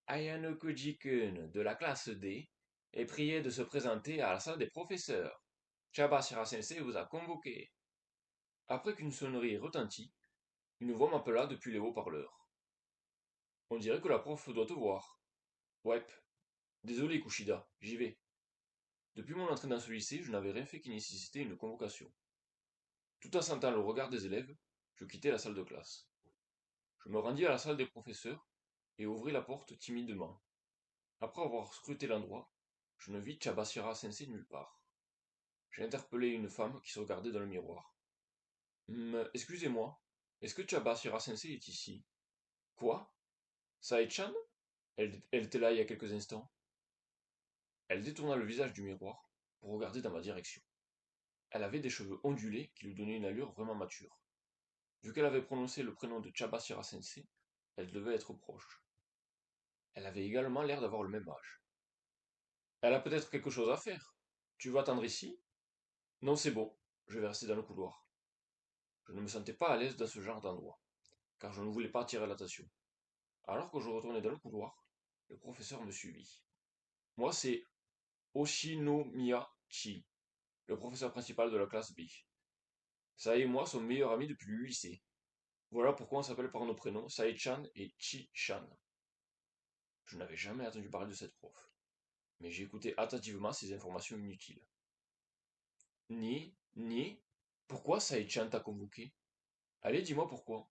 Ayano Koji-kun de la classe D est prié de se présenter à la salle des professeurs. Chabashira Sensei vous a convoqué. Après qu'une sonnerie retentit, une voix m'appela depuis les haut-parleurs. On dirait que la prof doit te voir. Ouais. Désolé Kushida, j'y vais. Depuis mon entrée dans ce lycée, je n'avais rien fait qui nécessitait une convocation. Tout en sentant le regard des élèves, je quittai la salle de classe. Je me rendis à la salle des professeurs et ouvris la porte timidement. Après avoir scruté l'endroit, je ne vis Chabashira Sensei nulle part. J'ai interpellé une femme qui se regardait dans le miroir. Excusez-moi, est-ce que Chabashira Sensei est ici? Quoi? Sae-chan? Elle était là il y a quelques instants. Elle détourna le visage du miroir pour regarder dans ma direction. Elle avait des cheveux ondulés qui lui donnaient une allure vraiment mature. Vu qu'elle avait prononcé le prénom de Chabashira Sensei, elle devait être proche. Elle avait également l'air d'avoir le même âge. Elle a peut-être quelque chose à faire. Tu veux attendre ici? Non, c'est bon, je vais rester dans le couloir. Je ne me sentais pas à l'aise dans ce genre d'endroit, car je ne voulais pas attirer l'attention. Alors que je retournais dans le couloir, le professeur me suivit. Moi, c'est Oshinomiya Chi, le professeur principal de la classe B. Sae et moi sommes meilleurs amis depuis le lycée. Voilà pourquoi on s'appelle par nos prénoms Sae-chan et Chi-chan. Je n'avais jamais entendu parler de cette prof, mais j'ai écouté attentivement ces informations inutiles. Ni, pourquoi Sae-chan t'a convoqué? Allez, dis-moi pourquoi.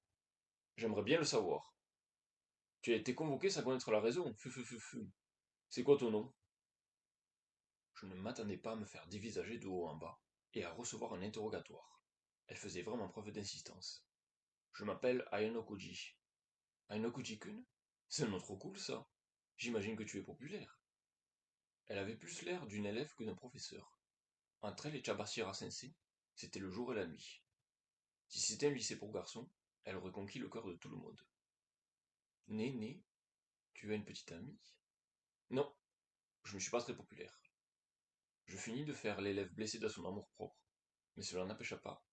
J'aimerais bien le savoir. Tu as été convoqué sans connaître la raison. Fu. C'est quoi ton nom? Je ne m'attendais pas à me faire dévisager de haut en bas et à recevoir un interrogatoire. Elle faisait vraiment preuve d'insistance. Je m'appelle Ayano Koji. Ayano Koji-kun? C'est un nom trop cool ça. J'imagine que tu es populaire. Elle avait plus l'air d'une élève que d'un professeur. Entre elle et Chabashira Sensei, c'était le jour et la nuit. Si c'était un lycée pour garçons, elle aurait conquis le cœur de tout le monde. Né, tu as une petite amie? Non, je ne suis pas très populaire. Je finis de faire l'élève blessé de son amour-propre, mais cela n'empêcha pas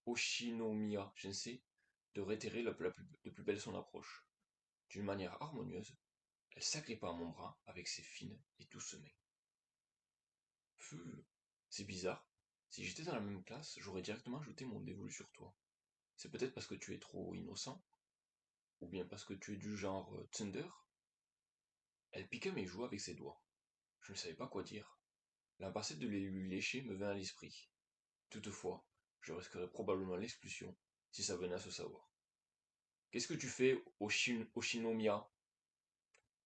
Oshinomiya Sensei de réitérer de plus belle son approche. D'une manière harmonieuse, elle s'agrippa à mon bras avec ses fines et douces mains. Pfuh, c'est bizarre. Si j'étais dans la même classe, j'aurais directement jeté mon dévolu sur toi. C'est peut-être parce que tu es trop innocent, ou bien parce que tu es du genre Thunder. Elle piqua mes joues avec ses doigts. Je ne savais pas quoi dire. L'impassé de les lui lécher me vint à l'esprit. Toutefois, je risquerais probablement l'expulsion si ça venait à se savoir. Qu'est-ce que tu fais, Oshinomiya?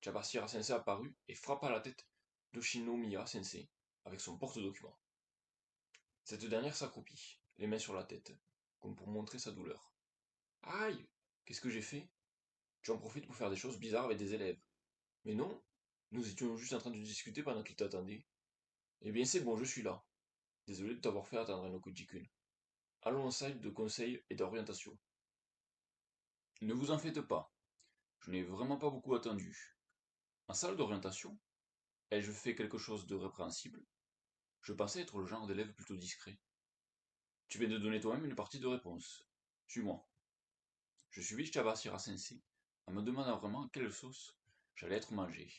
Chabashira Sensei apparut et frappa la tête d'Oshinomiya Sensei avec son porte-document. Cette dernière s'accroupit, les mains sur la tête, comme pour montrer sa douleur. Aïe! Qu'est-ce que j'ai fait? Tu en profites pour faire des choses bizarres avec des élèves. Mais non, nous étions juste en train de discuter pendant qu'ils t'attendaient. Eh bien c'est bon, je suis là. Désolé de t'avoir fait attendre Enokuji-kun. Allons en salle de conseil et d'orientation. Ne vous en faites pas, je n'ai vraiment pas beaucoup attendu. En salle d'orientation, ai-je fait quelque chose de répréhensible? Je pensais être le genre d'élève plutôt discret. Tu viens de donner toi-même une partie de réponse. Suis-moi. Je suivis Chabashira Sensei en me demandant vraiment à quelle sauce j'allais être mangé.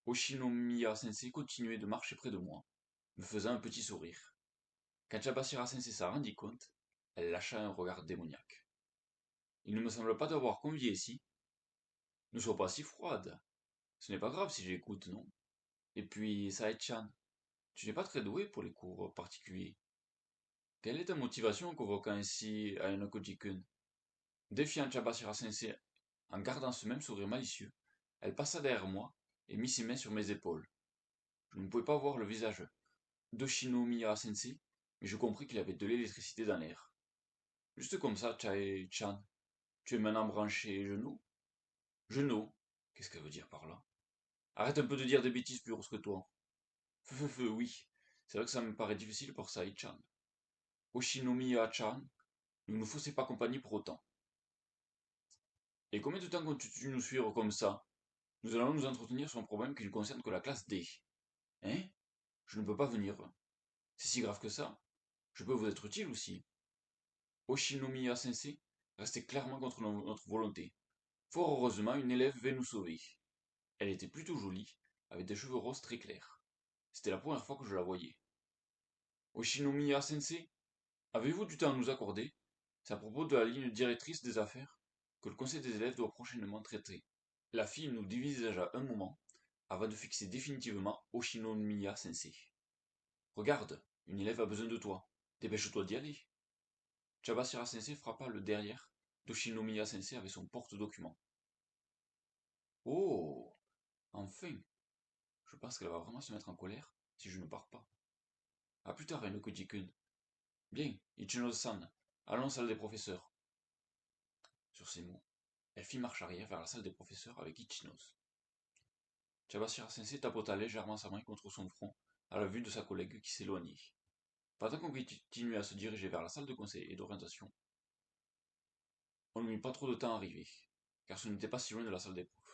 Oshinomiya Sensei continuait de marcher près de moi, me faisant un petit sourire. Quand Chabashira Sensei s'en rendit compte, elle lâcha un regard démoniaque. Il ne me semble pas t'avoir convié ici. Ne sois pas si froide. Ce n'est pas grave si j'écoute, non? Et puis, Sae-chan, tu n'es pas très doué pour les cours particuliers. Quelle est ta motivation en convoquant ainsi Ayano-koji-kun? Défiant Chabashira Sensei, en gardant ce même sourire malicieux, elle passa derrière moi et mit ses mains sur mes épaules. Je ne pouvais pas voir le visage d'Oshinomiya Sensei, mais je compris qu'il y avait de l'électricité dans l'air. Juste comme ça, Chae-chan, tu es maintenant branché genou? Genou? Qu'est-ce qu'elle veut dire par là? Arrête un peu de dire des bêtises plus grosses que toi. Oui, c'est vrai que ça me paraît difficile pour Sae-chan. Oshinomiya-chan, ne nous faussez pas compagnie pour autant. Et combien de temps comptes-tu nous suivre comme ça? Nous allons nous entretenir sur un problème qui ne concerne que la classe D. Hein? Je ne peux pas venir. C'est si grave que ça? Je peux vous être utile aussi. Oshinomiya Sensei restait clairement contre notre volonté. Fort heureusement, une élève vint nous sauver. Elle était plutôt jolie, avec des cheveux roses très clairs. C'était la première fois que je la voyais. Oshinomiya Sensei, avez-vous du temps à nous accorder? C'est à propos de la ligne directrice des affaires que le conseil des élèves doit prochainement traiter. La fille nous dévisagea un moment avant de fixer définitivement Oshinomiya Sensei. Regarde, une élève a besoin de toi. Dépêche-toi d'y aller. Chabashira Sensei frappa le derrière d'Oshinomiya Sensei avec son porte-document. Oh, enfin. Je pense qu'elle va vraiment se mettre en colère si je ne pars pas. À plus tard, Enokuji-kun. Bien, Ichino-san, allons en salle des professeurs. Sur ces mots, elle fit marche arrière vers la salle des professeurs avec Ichinos. Chabashira Sensei tapota légèrement sa main contre son front à la vue de sa collègue qui s'éloignait. Pendant qu'on continuait à se diriger vers la salle de conseil et d'orientation, on ne mit pas trop de temps à arriver, car ce n'était pas si loin de la salle des profs.